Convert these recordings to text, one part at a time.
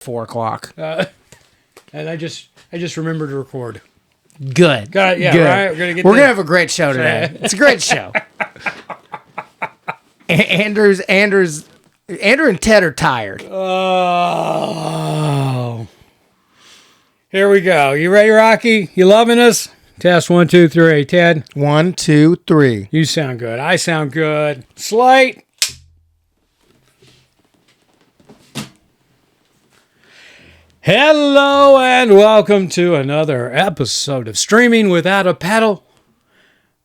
4 o'clock. And I just remembered to record. Good. Yeah, Good. right. We're gonna have a great show today. It's a great show. Andrew and Ted are tired. Oh. Here we go. You ready, Rocky? You loving us? Test 1, 2, 3. Ted? 1, 2, 3. You sound good. I sound good. Slate. Hello and welcome to another episode of Streaming Without a Paddle.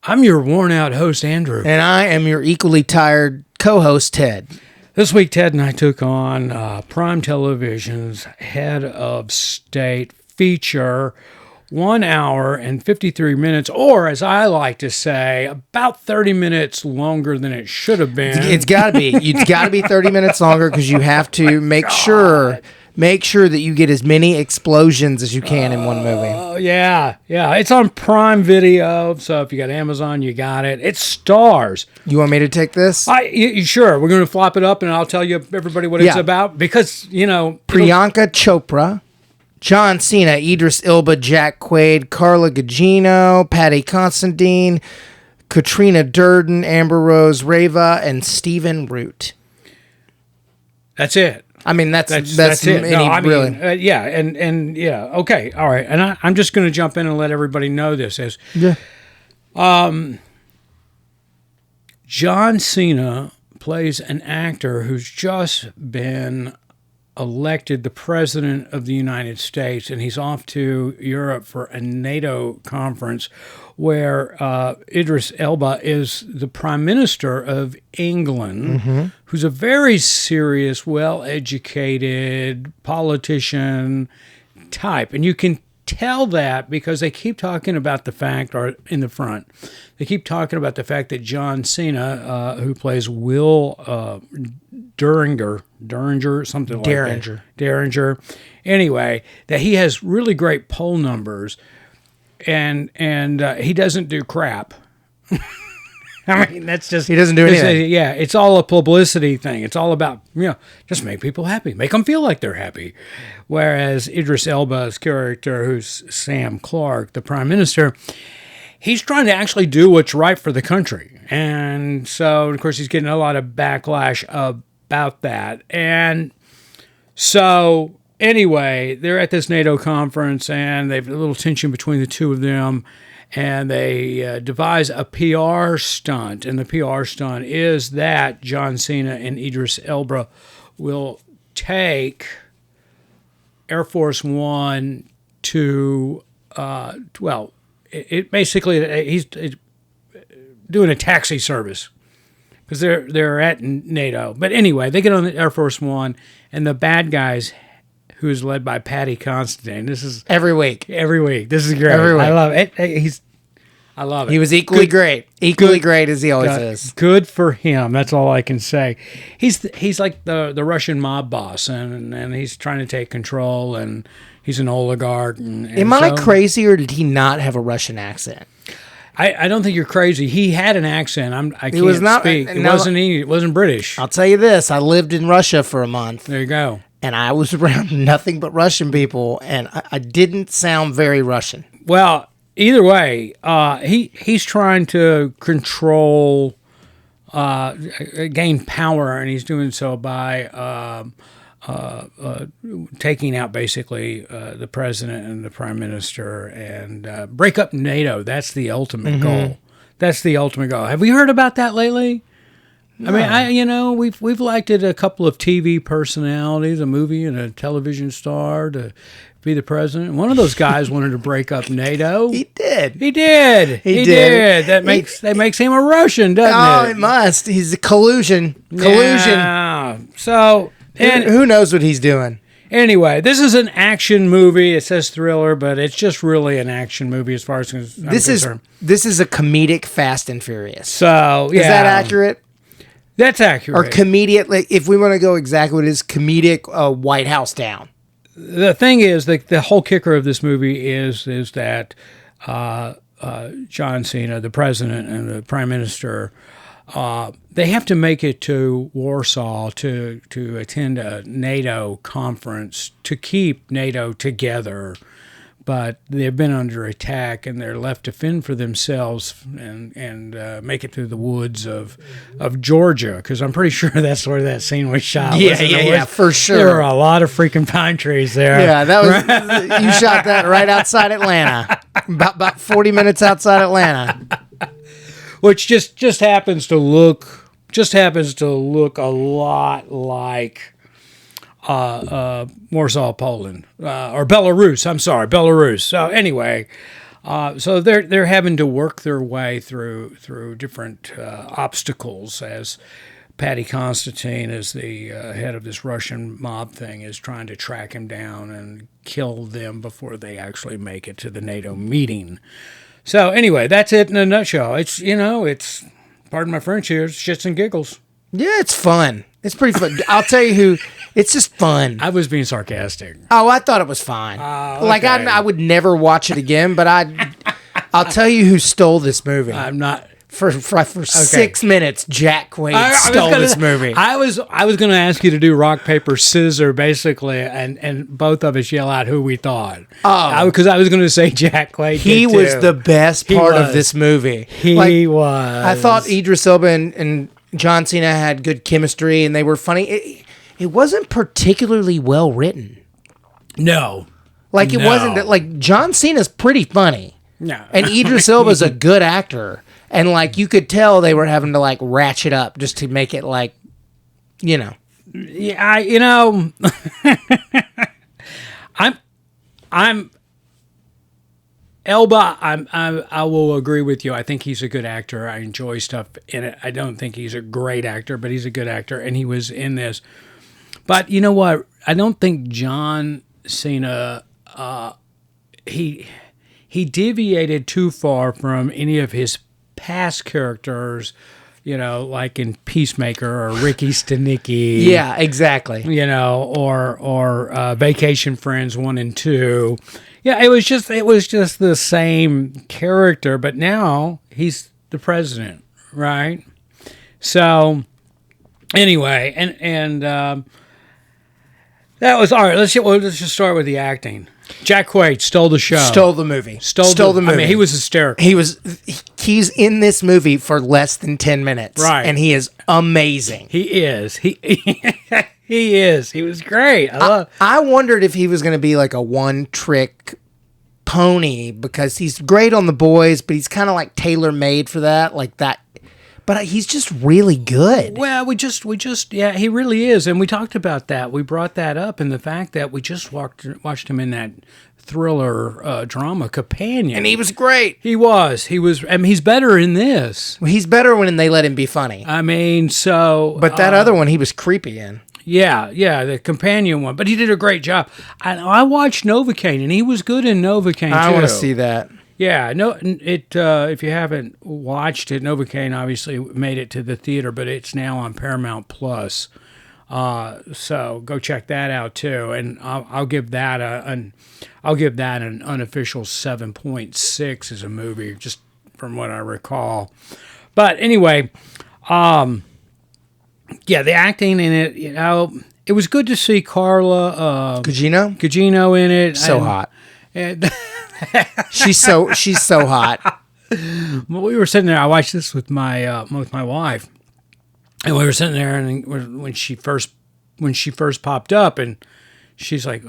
I'm your worn-out host, Andrew. And I am your equally tired co-host, Ted. This week, Ted and I took on Prime Television's Head of State feature, 1 hour and 53 minutes, or as I like to say, about 30 minutes longer than it should have been. It's got to be. It's got to be 30 minutes longer because you have to make sure that you get as many explosions as you can in one movie. Oh, yeah. It's on Prime Video, so if you got Amazon, you got it. It stars. You want me to take this? Sure. We're going to flop it up, and I'll tell you everybody what it's about, because, you know... Priyank Chopra, John Cena, Idris Elba, Jack Quaid, Carla Gugino, Patty Considine, Katrina Durden, Amber Rose Reva, and Stephen Root. That's it. I mean, that's it. Really. Yeah. Okay. All right. And I'm just going to jump in and let everybody know this as John Cena plays an actor who's just been elected the president of the United States, and he's off to Europe for a NATO conference where Idris Elba is the Prime Minister of England, who's a very serious, well-educated politician type. And you can tell that because they keep talking about the fact, or in the front, they keep talking about the fact that John Cena, who plays Will Derringer, something like that. Derringer. Anyway, that he has really great poll numbers, and he doesn't do crap. I mean, that's just... He doesn't do anything. Yeah, it's all a publicity thing. It's all about, just make people happy. Make them feel like they're happy. Whereas Idris Elba's character, who's Sam Clark, the Prime Minister, he's trying to actually do what's right for the country. And so, of course, he's getting a lot of backlash about that. And so, anyway, they're at this NATO conference, and they have a little tension between the two of them. And they devise a PR stunt, and the PR stunt is that John Cena and Idris Elba will take Air Force One to, he's doing a taxi service because they're at NATO. But anyway, they get on the Air Force One, and the bad guys, who is led by Patty Considine. This is every week. This is great. Every week. I love it. I love it. He was equally great as he always is. Good for him. That's all I can say. He's like the Russian mob boss, and he's trying to take control, and he's an oligarch. Am I crazy, or did he not have a Russian accent? I don't think you're crazy. He had an accent. I can't speak. It wasn't British. I'll tell you this. I lived in Russia for a month. There you go. And I was around nothing but Russian people, and I didn't sound very Russian. Well, either way, he's trying to control, gain power, and he's doing so by taking out basically the president and the prime minister and break up NATO. That's the ultimate goal. That's the ultimate goal. Have we heard about that lately? No. I mean, we've elected a couple of TV personalities, a movie and a television star to be the president. One of those guys wanted to break up NATO. He did. He did. That makes him a Russian, doesn't it? It must. He's a collusion. Yeah. So, and who knows what he's doing? Anyway, this is an action movie. It says thriller, but it's just really an action movie as far as I'm concerned. This is a comedic Fast and Furious. So, yeah. Is that accurate? That's accurate. Or comedic, like, if we want to go exactly what it is, comedic White House Down. The thing is, the whole kicker of this movie is that John Cena, the president and the prime minister, they have to make it to Warsaw to attend a NATO conference to keep NATO together. But they've been under attack, and they're left to fend for themselves and make it through the woods of Georgia, because I'm pretty sure that's where that scene was shot. Yeah, for sure. There were a lot of freaking pine trees there. Yeah, that was you shot that right outside Atlanta, about 40 minutes outside Atlanta, which just happens to look a lot like Warsaw, Poland, or Belarus. I'm sorry, Belarus. So anyway, so they're having to work their way through different obstacles as Patty Constantine, as the head of this Russian mob thing, is trying to track him down and kill them before they actually make it to the NATO meeting. So anyway, that's it in a nutshell. It's pardon my French here, it's shits and giggles. Yeah, it's fun. It's pretty fun. I'll tell you who. It's just fun. I was being sarcastic. Oh, I thought it was fine. Okay. Like I would never watch it again. But I'll tell you who stole this movie. I'm not for 6 minutes. Jack Quaid stole this movie. I was going to ask you to do rock paper scissors, basically, and both of us yell out who we thought. Oh, because I was going to say Jack Quaid. He was the best part of this movie. He was. I thought Idris Elba and John Cena had good chemistry, and they were funny. It wasn't particularly well written. No. Like, it wasn't that, like, John Cena's pretty funny. No. And Idris Elba's a good actor. And, like, you could tell they were having to, like, ratchet up just to make it, like, you know. Yeah, I'm Elba, I will agree with you. I think he's a good actor. I enjoy stuff in it. I don't think he's a great actor, but he's a good actor, and he was in this. But you know what? I don't think John Cena, he deviated too far from any of his past characters, like in Peacemaker or Ricky Stenicki. Yeah, exactly. Or Vacation Friends 1 and 2. Yeah, it was just the same character, but now he's the president, right? So anyway, and that was all right. Let's just start with the acting. Jack Quaid stole the show, stole the movie, stole the movie. I mean, he was hysterical. He's in this movie for less than 10 minutes, right? And he is amazing. He is. He is. He was great. I wondered if he was going to be like a one-trick pony, because he's great on The Boys, but he's kind of like tailor-made for that, like that. But he's just really good. Well, we just, yeah, he really is. And we talked about that. We brought that up in the fact that we just watched him in that thriller drama Companion. And he was great. He was. I mean, he's better in this. Well, he's better when they let him be funny. I mean, so. But that other one, he was creepy in. Yeah, the Companion one. But he did a great job. I watched Novocaine, and he was good in Novocaine, too. I want to see that. Yeah, if you haven't watched it, Novocaine obviously made it to the theater, but it's now on Paramount Plus. So go check that out too, and I'll give that an unofficial 7.6 as a movie, just from what I recall. But anyway, yeah, the acting in it, it was good to see Carla Gugino in it. So hot. She's so hot. Well, we were sitting there. I watched this with my wife, and we were sitting there, and when she first popped up, and she's like,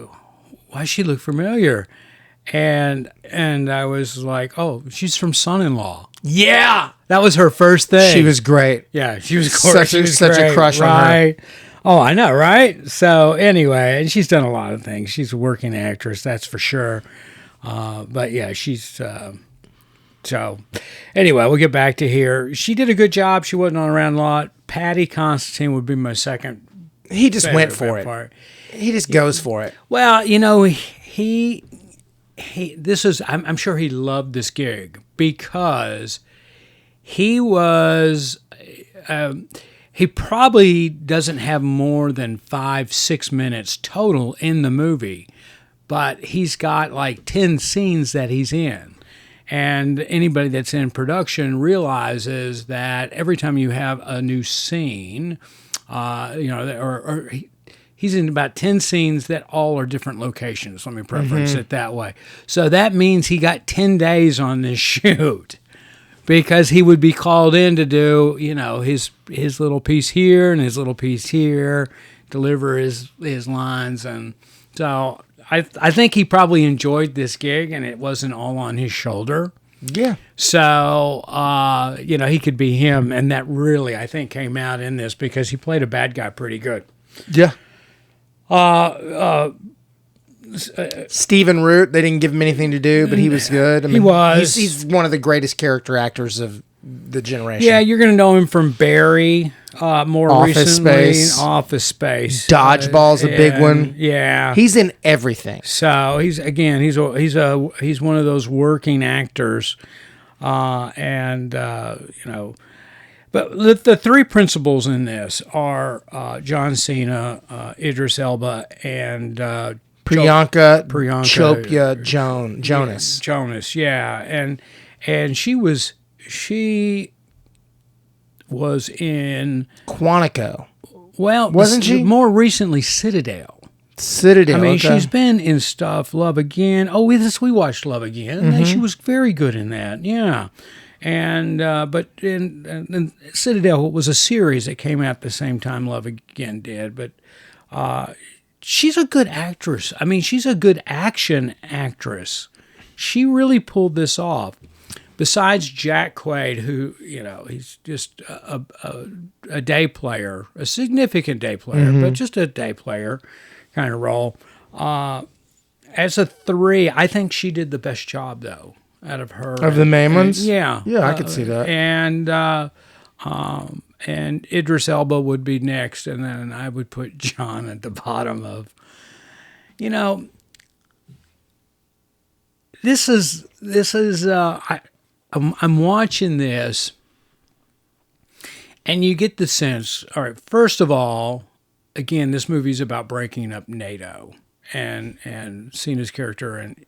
"Why does she look familiar?" And I was like, "Oh, she's from Son-in-Law." Yeah, that was her first thing. She was great. Yeah, she was such a crush on her. Oh, I know, right? So anyway, and she's done a lot of things. She's a working actress, that's for sure. But yeah, she's so anyway, we'll get back to here. She did a good job. She wasn't on around a lot. Patty Constantine would be my second. He just went for it. He just goes for it. Well, he this is, I'm sure he loved this gig because he was, he probably doesn't have more than 5-6 minutes total in the movie, but he's got like 10 scenes that he's in. And anybody that's in production realizes that every time you have a new scene, he's in about 10 scenes that all are different locations. Let me preference it that way. So that means he got 10 days on this shoot because he would be called in to do, his little piece here and his little piece here, deliver his lines. And so I think he probably enjoyed this gig and it wasn't all on his shoulder. Yeah. So, he could be him. And that really, I think, came out in this because he played a bad guy pretty good. Yeah. Stephen Root, they didn't give him anything to do, but he was good. I mean, he was. He's one of the greatest character actors of the generation. Yeah, you're going to know him from Barry, more Office recently. Space. Office Space. Dodgeball's a big one. Yeah. He's in everything. So he's one of those working actors. But the three principals in this are John Cena, Idris Elba, and Priyank Chopra Jonas. Jonas, yeah, and she was in Quantico. Well, wasn't she? More recently, Citadel. I mean, she's been in stuff. Love Again. Oh, we watched Love Again, and she was very good in that. Yeah. And but in Citadel was a series that came out the same time Love Again did. But she's a good actress. I mean, she's a good action actress. She really pulled this off. Besides Jack Quaid, who he's just a day player, a significant day player, but just a day player kind of role. As a three, I think she did the best job though. Out of her, of the main ones, yeah, I could see that. And Idris Elba would be next, and then I would put John at the bottom of. This is. I'm watching this, and you get the sense. All right, first of all, again, this movie's about breaking up NATO. And Cena's character and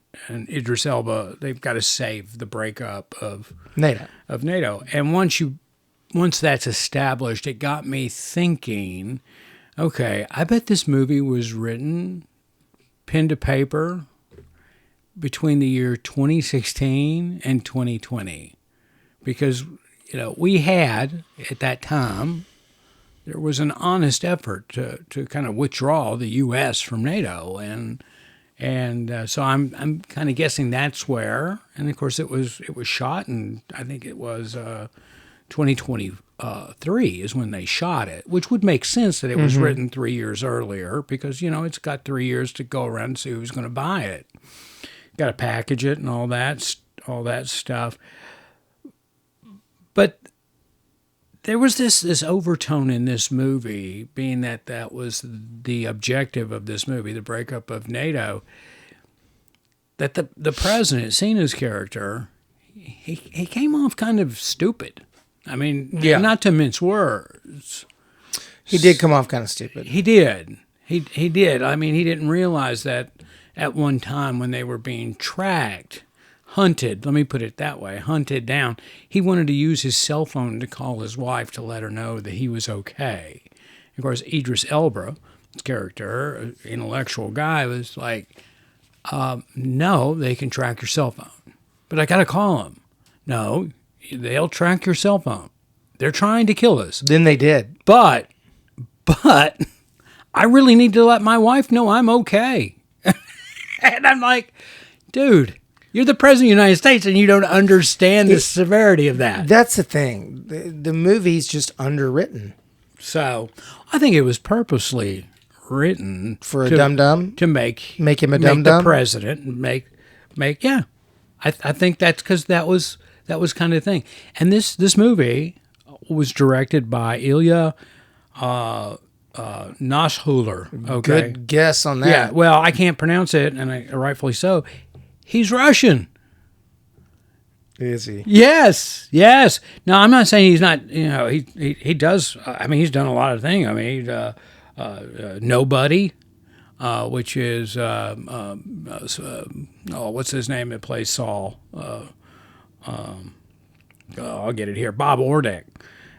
Idris Elba, they've got to save the breakup of NATO. And once that's established, it got me thinking, okay, I bet this movie was written pen to paper between the year 2016 and 2020. Because, we had at that time, there was an honest effort to kind of withdraw the U.S. from NATO, and so I'm kind of guessing that's where. And of course, it was shot, and I think it was 2023 is when they shot it, which would make sense that it was written 3 years earlier because it's got 3 years to go around and see who's going to buy it. Got to package it and all that stuff, but. There was this overtone in this movie, being that was the objective of this movie, the breakup of NATO, that the president, Cena's character, he came off kind of stupid. I mean, not to mince words. He did come off kind of stupid. He did. He did. I mean, he didn't realize that at one time when they were being tracked, hunted, let me put it that way, hunted down, he wanted to use his cell phone to call his wife to let her know that he was okay. Of course, Idris Elba, his character, an intellectual guy, was like, no, they can track your cell phone. But I got to call them. No, they'll track your cell phone. They're trying to kill us. Then they did. But I really need to let my wife know I'm okay. And I'm like, dude, you're the president of the United States and you don't understand the severity of that. That's the thing. The movie's just underwritten. So I think it was purposely written for a dum-dum to make him a dum-dum, the president, and make yeah. I think that's because that was kind of the thing. And this movie was directed by Ilya Nashhuler. Okay, good guess on that. Yeah, well, I can't pronounce it, and rightfully so. He's Russian. Is he? Yes. Now, I'm not saying he's not. He does. I mean, he's done a lot of things. I mean, Nobody, which is what's his name that plays Saul? I'll get it here, Bob Ordeck.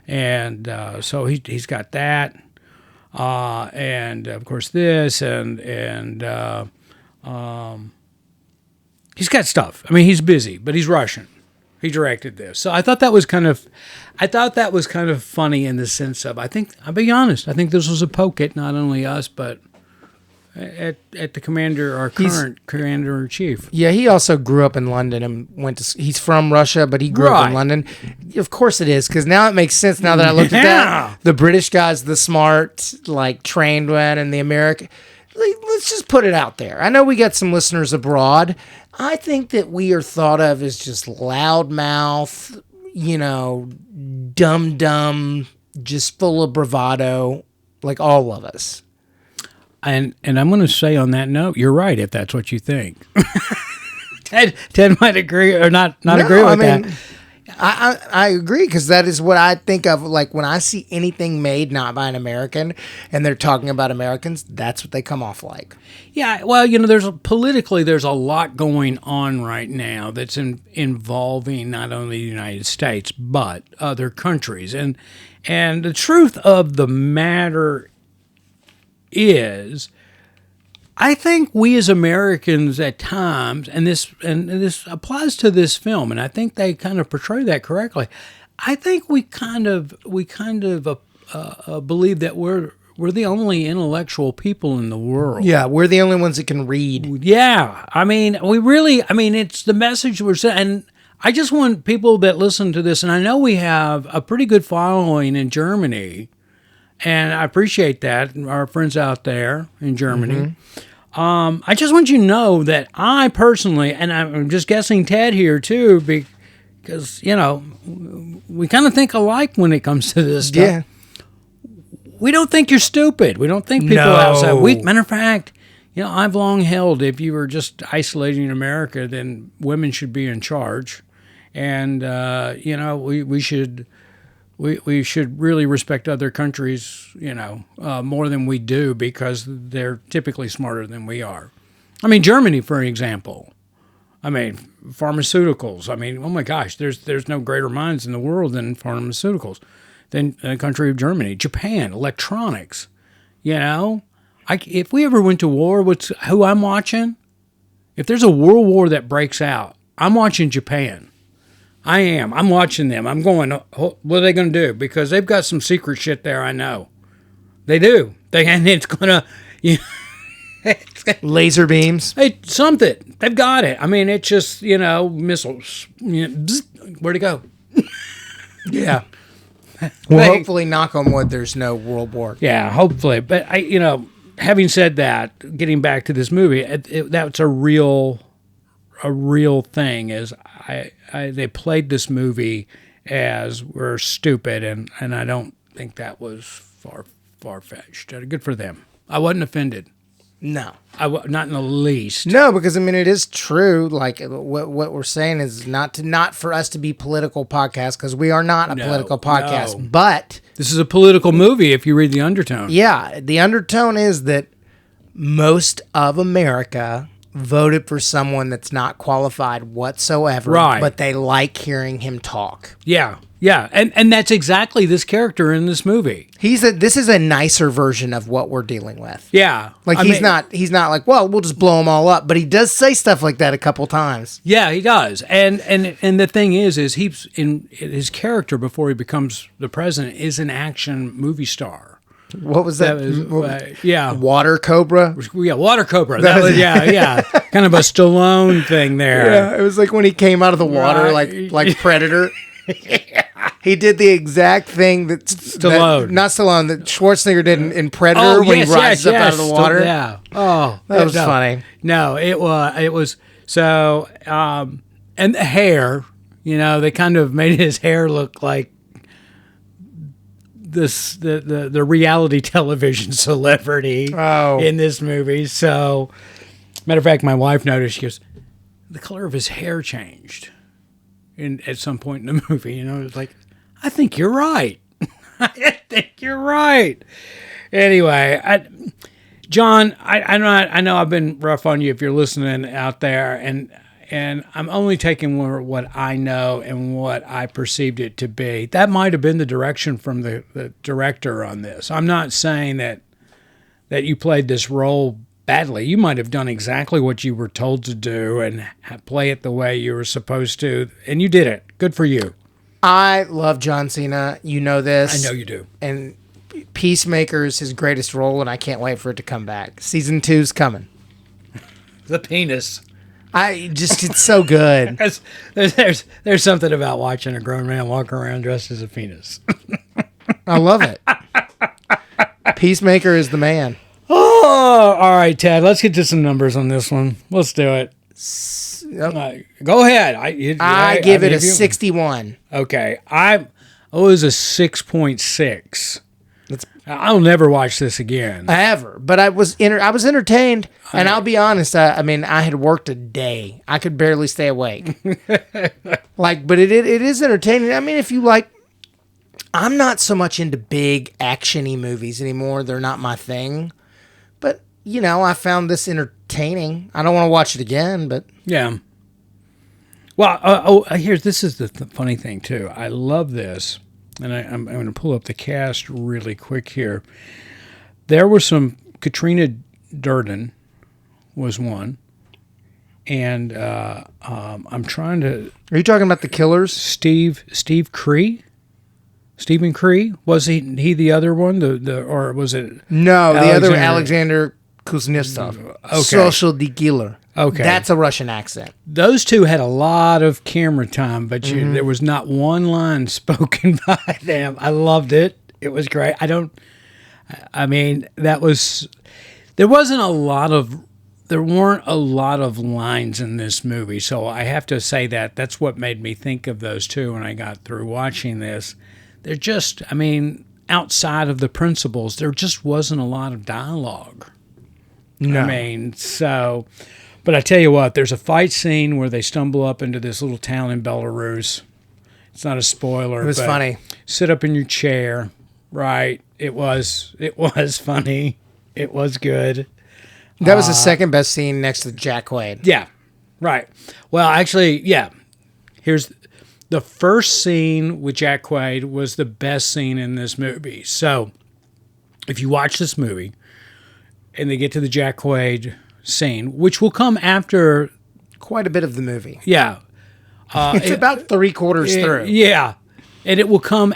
And so he's got that. And of course this, and he's got stuff. I mean, he's busy, but he's Russian. He directed this. So I thought that was kind of funny in the sense of, I'll be honest, I think this was a poke at not only us, but at the commander, our current commander-in-chief. Yeah, he also grew up in London and he's from Russia, but he grew up in London. Of course it is, because now it makes sense now that I looked at that. The British guy's the smart, like, trained one, and the American... Let's just put it out there. I know we got some listeners abroad. I think that we are thought of as just loudmouth, dumb, just full of bravado, like all of us. And I'm going to say on that note, you're right if that's what you think. Ted might agree or not agree with that. I agree, because that is what I think of, like, when I see anything made not by an American and they're talking about Americans, that's what they come off like. Yeah, well, there's a lot going on right now that's involving not only the United States but other countries, and the truth of the matter is, I think we as Americans at times, and this applies to this film, and I think they kind of portray that correctly. I think we kind of believe that we're the only intellectual people in the world. Yeah, we're the only ones that can read. Yeah, it's the message we're saying. And I just want people that listen to this, and I know we have a pretty good following in Germany, and I appreciate that, our friends out there in Germany. Mm-hmm. I just want you to know that I personally, and I'm just guessing Ted here too, because, we kind of think alike when it comes to this stuff. Yeah. We don't think you're stupid. We don't think people outside. Matter of fact, I've long held if you were just isolating in America, then women should be in charge. And, we should really respect other countries, more than we do, because they're typically smarter than we are. I mean, Germany, for example. I mean, pharmaceuticals. I mean, oh my gosh, there's no greater minds in the world than pharmaceuticals, than the country of Germany. Japan, electronics. If we ever went to war, who I'm watching? If there's a world war that breaks out, I'm watching Japan. I am. I'm watching them. I'm going, what are they going to do? Because they've got some secret shit there, I know. They do. And it's going to... laser beams. Hey, something. They've got it. I mean, it's just, missiles. Where'd it go? Yeah. Well, hopefully, knock on wood, there's no world war. Yeah, hopefully. But, having said that, getting back to this movie, that's a real thing, is they played this movie as we're stupid, and I don't think that was far-fetched. Good for them. I wasn't offended. No. Not in the least. No, because, it is true. Like, what we're saying is not for us to be political podcast, because we are not a political podcast. No. But this is a political movie if you read the undertone. Yeah. The undertone is that most of America voted for someone that's not qualified whatsoever, right, but they like hearing him talk. Yeah. Yeah, and that's exactly this character in this movie. This is a nicer version of what we're dealing with. Yeah. Like, he's not like, well, we'll just blow them all up, but he does say stuff like that a couple times. Yeah, he does. And the thing is he's in his character before he becomes the president is an action movie star. What was that? Yeah. Water Cobra? Yeah, Water Cobra. That was, yeah. Kind of a Stallone thing there. Yeah, it was like when he came out of the water, like Predator. He did the exact thing that Schwarzenegger did in Predator when he rises up out of the water. Yeah. Oh, that was funny. No, it was so. And the hair, they kind of made his hair look like the reality television celebrity in this movie. So, matter of fact, my wife noticed. She goes, the color of his hair changed at some point in the movie. It's like, I think you're right. I think you're right. Anyway, John, I know I've been rough on you if you're listening out there, and and I'm only taking what I know and what I perceived it to be. That might have been the direction from the director on this. I'm not saying that you played this role badly. You might have done exactly what you were told to do and play it the way you were supposed to, and you did it. Good for you. I love John Cena. You know this. I know you do. And Peacemaker is his greatest role, and I can't wait for it to come back. Season 2's coming. The penis. It's so good. There's something about watching a grown man walk around dressed as a penis. I love it. Peacemaker is the man. Oh, all right, Ted. Let's get to some numbers on this one. Let's do it. Go ahead. I give it a 61. Okay. It was a 6.6. I'll never watch this again. Ever. But I was entertained, and I'll be honest, I mean, I had worked a day. I could barely stay awake. But it is entertaining. I mean, if you like, I'm not so much into big action-y movies anymore. They're not my thing. But, I found this entertaining. I don't want to watch it again, but... Yeah. Well, this is the funny thing, too. I love this. And I'm going to pull up the cast really quick here. There were some. Katrina Durden was one, and I'm trying to. Are you talking about the Killers? Steve Cree, Stephen Cree, was he the other one? Or was it? No, the other Alexander Kuznetsov. Okay. Social the Killer. Okay. That's a Russian accent. Those two had a lot of camera time, but there was not one line spoken by them. I loved it. It was great. There weren't a lot of lines in this movie, so I have to say that's what made me think of those two when I got through watching this. They're just, outside of the principles, there just wasn't a lot of dialogue. No. But I tell you what, there's a fight scene where they stumble up into this little town in Belarus. It's not a spoiler. It was funny. Sit up in your chair, right? It was funny. It was good. That was the second best scene next to Jack Quaid. Yeah, right. Well, actually, yeah. Here's the first scene with Jack Quaid was the best scene in this movie. So if you watch this movie and they get to the Jack Quaid scene, which will come after quite a bit of the movie. Yeah. It's about 3/4 through. Yeah. And it will come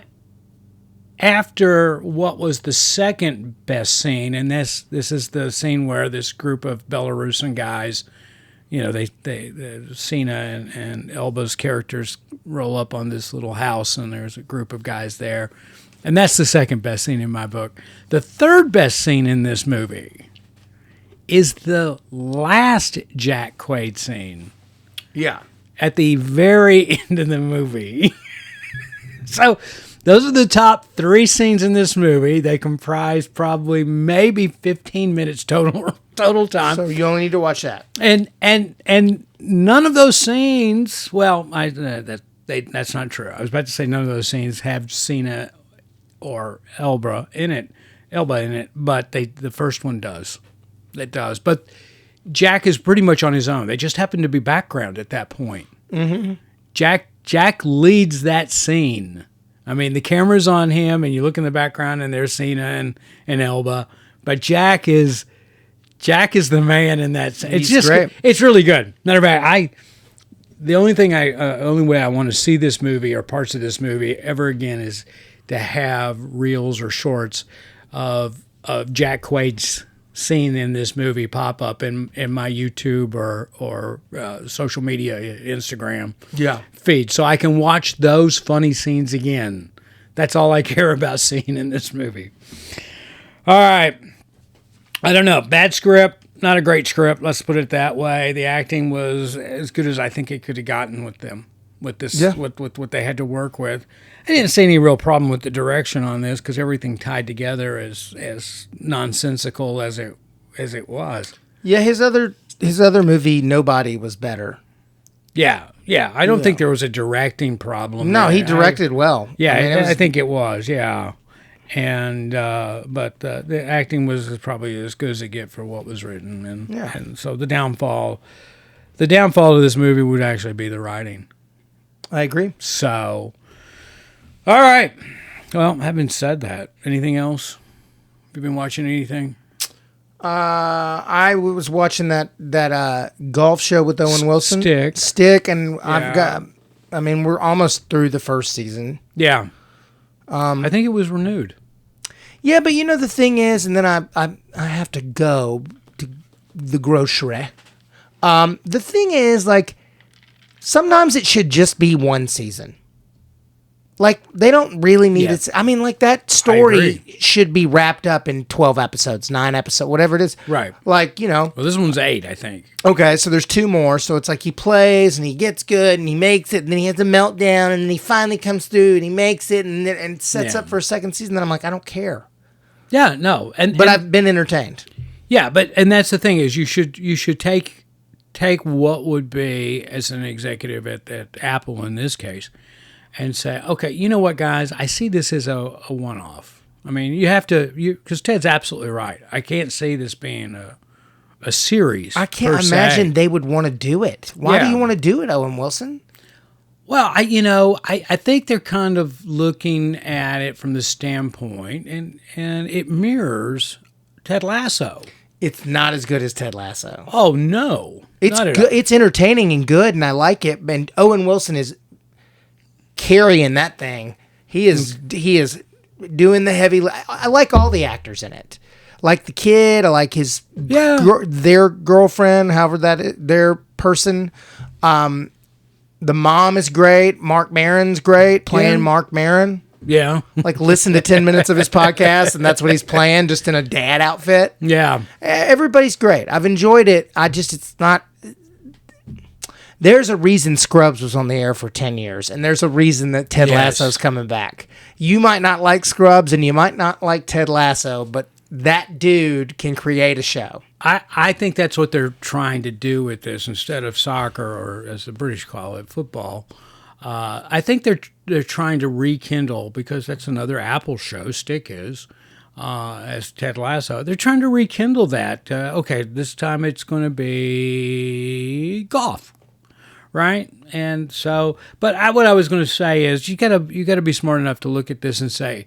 after what was the second best scene, and this is the scene where this group of Belarusian guys, they Cena and Elba's characters roll up on this little house, and there's a group of guys there. And that's the second best scene in my book. The third best scene in this movie is the last Jack Quaid scene. Yeah. At the very end of the movie. So those are the top 3 scenes in this movie. They comprise probably maybe 15 minutes total time. So you only need to watch that. And none of those scenes, well, that's not true. I was about to say none of those scenes have Cena or Elba in it, but the first one does. It does. But Jack is pretty much on his own. They just happen to be background at that point. Mm-hmm. Jack leads that scene. The camera's on him, and you look in the background, and there's Cena and Elba. But Jack is the man in that scene. It's just great. It's really good. Matter of fact, the only way I want to see this movie or parts of this movie ever again is to have reels or shorts of Jack Quaid's scene in this movie pop up in my YouTube or social media, Instagram feed, so I can watch those funny scenes again. That's all I care about seeing in this movie. All right. I don't know. Bad script, not a great script. Let's put it that way. The acting was as good as I think it could have gotten with them, with this, with what they had to work with. I didn't see any real problem with the direction on this because everything tied together as nonsensical as it was. Yeah, his other movie, Nobody, was better. Yeah. I don't think there was a directing problem. No, he directed well. Yeah, I think it was. Yeah, and but the acting was probably as good as it get for what was written, and so the downfall The downfall of this movie would actually be the writing. I agree. So, all right. Well, having said that, anything else? Have you been watching anything? I was watching that golf show with Owen Wilson. Stick, and Yeah. we're almost through the first season. Yeah. I think it was renewed. Yeah, but the thing is, and then I have to go to the grocery. The thing is, like, sometimes it should just be one season. Like, they don't really need it. I mean, like, that story should be wrapped up in 12 episodes, 9 episodes, whatever it is. Right. Like, Well, this one's 8, I think. Okay, so there's 2 more. So it's like he plays and he gets good and he makes it, and then he has a meltdown and then he finally comes through and he makes it and sets up for a second season. Then I'm like, I don't care. Yeah, no. But I've been entertained. Yeah, and that's the thing is you should take what would be as an executive at Apple in this case and say, okay, you know what, guys, I see this as a one-off. I mean, you have to, because Ted's absolutely right. I can't see this being a series. I can't imagine they would want to do it. Why do you want to do it, Owen Wilson? Well, I think they're kind of looking at it from the standpoint, and it mirrors Ted Lasso. It's not as good as Ted Lasso. Oh no, it's good. It's entertaining and good, and I like it. And Owen Wilson is carrying that thing. He is doing the heavy. I like all the actors in it. Like the kid. I like his their girlfriend. However that is, their person. The mom is great. Mark Maron's great playing Mark Maron. Yeah. Like listen to 10 minutes of his podcast and that's what he's playing, just in a dad outfit. Yeah. Everybody's great. I've enjoyed it. It's not. There's a reason Scrubs was on the air for 10 years, and there's a reason that Ted Lasso's coming back. You might not like Scrubs and you might not like Ted Lasso, but that dude can create a show. I think that's what they're trying to do with this instead of soccer, or as the British call it, football. I think they're trying to rekindle, because that's another Apple show, Stick is, as Ted Lasso. They're trying to rekindle that. Okay, this time it's going to be golf, right? And so, but what I was going to say is you gotta be smart enough to look at this and say,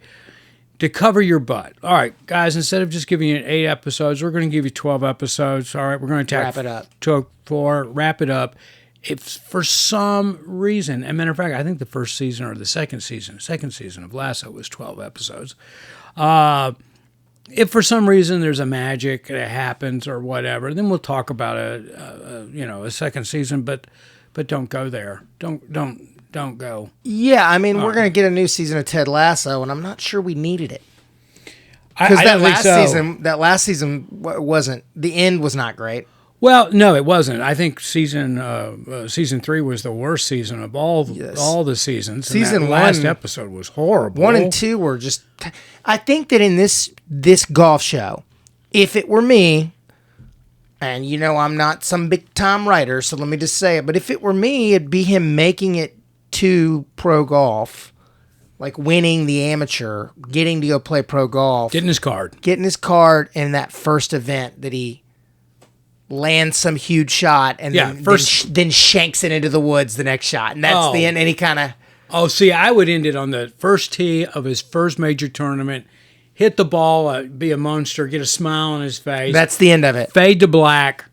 to cover your butt. All right, guys, instead of just giving you 8 episodes, we're going to give you 12 episodes. All right, we're going to wrap it up. Wrap it up. If for some reason, as a matter of fact, I think the first season or the second season of Lasso was 12 episodes. If for some reason there's a magic that happens or whatever, then we'll talk about a second season. But don't go there. Don't go. Yeah, I mean, we're going to get a new season of Ted Lasso, and I'm not sure we needed it. Because that last season wasn't. The end was not great. Well, no, it wasn't. I think season 3 was the worst season of all the seasons. Season and that last episode was horrible. 1 and 2 were just. I think that in this golf show, if it were me, and I'm not some big time writer, so let me just say it. But if it were me, it'd be him making it to pro golf, like winning the amateur, getting to go play pro golf, getting his card in that first event that he lands some huge shot and then shanks it into the woods the next shot, and that's the end. And he kind of I would end it on the first tee of his first major tournament, hit the ball, be a monster, get a smile on his face. That's the end of it. Fade to black.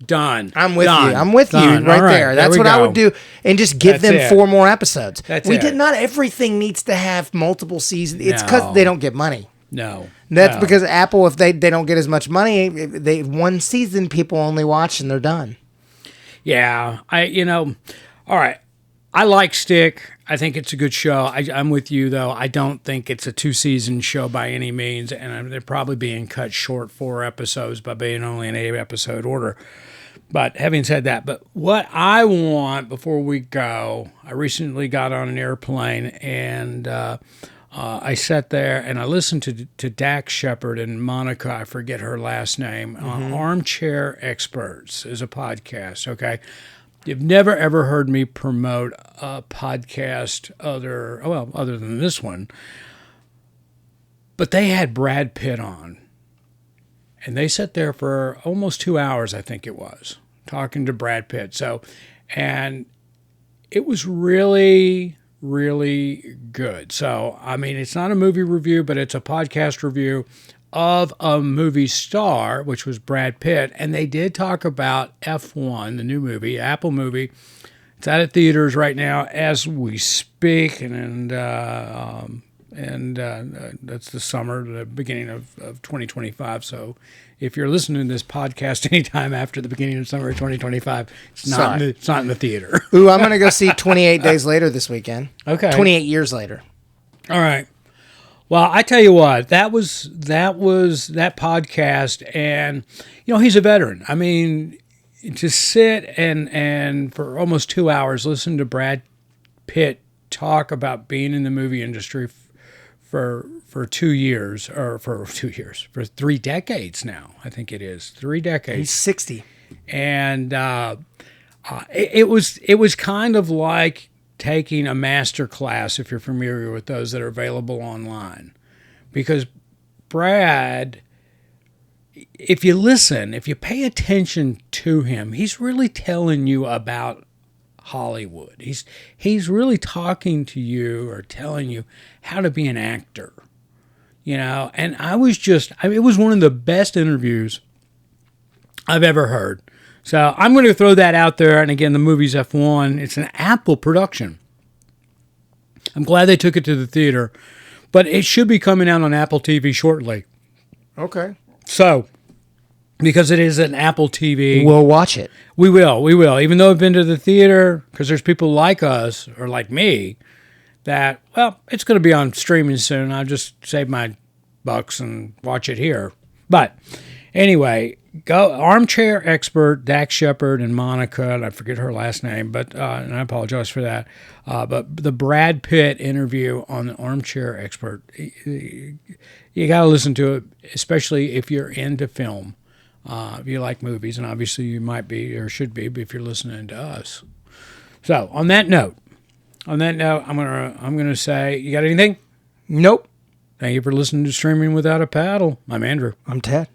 Done. I'm with you. I'm with you right there. That's what I would do, and just give them 4 more episodes. Not everything needs to have multiple seasons. It's because they don't get money. No. That's because Apple, if they don't get as much money, they one season people only watch and they're done. Yeah. All right. I like Stick. I think it's a good show. I'm with you, though. I don't think it's a 2-season show by any means, and they're probably being cut short 4 episodes by being only an 8-episode order. But having said that, what I want before we go, I recently got on an airplane, and I sat there and I listened to Dax Shepard and Monica, I forget her last name, Armchair Experts is a podcast, okay? You've never, ever heard me promote a podcast other than this one. But they had Brad Pitt on. And they sat there for almost 2 hours, I think it was, talking to Brad Pitt. So, and it was really, really good. So, I mean, it's not a movie review, but it's a podcast review of a movie star, which was Brad Pitt. And they did talk about F1, the new movie, Apple movie. It's out at theaters right now as we speak, and that's the summer, the beginning of 2025. So if you're listening to this podcast anytime after the beginning of summer of 2025, it's not in the theater. Ooh, I'm going to go see 28 Days Later this weekend. Okay. 28 years later. All right. Well, I tell you what, that was that podcast, and, you know, he's a veteran. I mean, to sit and for almost 2 hours listen to Brad Pitt talk about being in the movie industry for 2 years, or for 2 years, for 3 decades now. I think it is 3 decades. He's 60. And it was kind of like taking a master class, if you're familiar with those that are available online, because Brad, if you listen, if you pay attention to him, he's really telling you about Hollywood. He's really talking to you or telling you how to be an actor, you know. And it was one of the best interviews I've ever heard. So I'm going to throw that out there. And again, the movie's F1. It's an Apple production. I'm glad they took it to the theater, but it should be coming out on Apple TV shortly. Okay. So, because it is an Apple TV. We'll watch it. We will. Even though I've been to the theater, because there's people like us, or like me, that, well, it's going to be on streaming soon. I'll just save my bucks and watch it here. But anyway, go armchair expert Dax Shepard and Monica, and I forget her last name, but and I apologize for that. But the Brad Pitt interview on the armchair expert, you got to listen to it, especially if you're into film. If you like movies, and obviously you might be or should be, but if you're listening to us. So on that note, I'm gonna say, you got anything? Nope. Thank you for listening to Streaming Without a Paddle. I'm Andrew. I'm Ted.